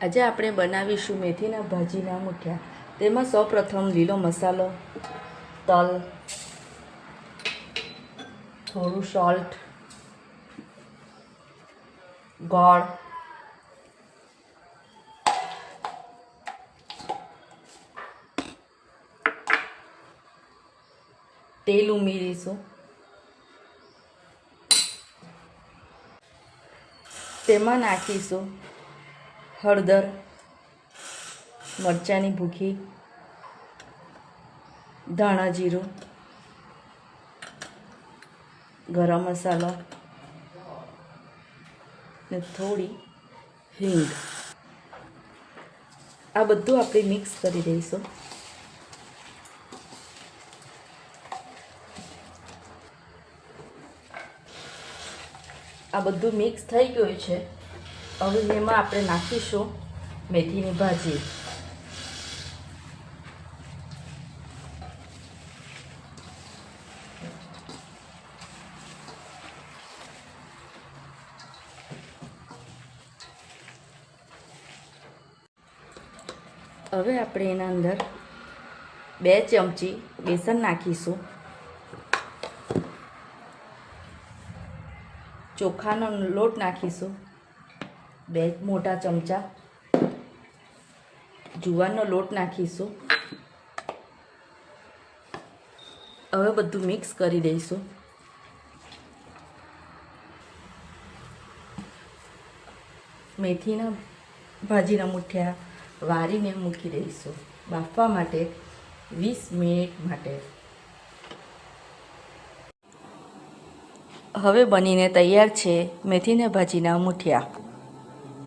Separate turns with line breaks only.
આજે આપણે બનાવીશું મેથીના ભાજીના મુઠિયા. તેમાં સૌપ્રથમ લીલો મસાલો, તલ, થોડું સોલ્ટ, ગોળ, તેલ ઉમેરીશું. તેમાં નાખીશું હળદર, મરચાંની ભૂકી, ધાણા જીરું, ગરમ મસાલો ને થોડી હિંગ. આ બધું આપણે મિક્સ કરી દઈશું. આ બધું મિક્સ થઈ ગયું છે. હવે એમાં આપણે નાખીશું મેથીની ભાજી. હવે આપણે એના અંદર 2 ચમચી બેસન નાખીશું. ચોખાનો લોટ નાખીશું 2 મોટા ચમચા. જુવારનો લોટ નાખીશું. હવે બધું મિક્સ કરી દઈશું. મેથીના ભાજીના મુઠિયા વારીને મૂકી દઈશું બાફવા માટે 20 મિનિટ માટે. હવે બનીને તૈયાર છે મેથીના ભાજીના મુઠિયા.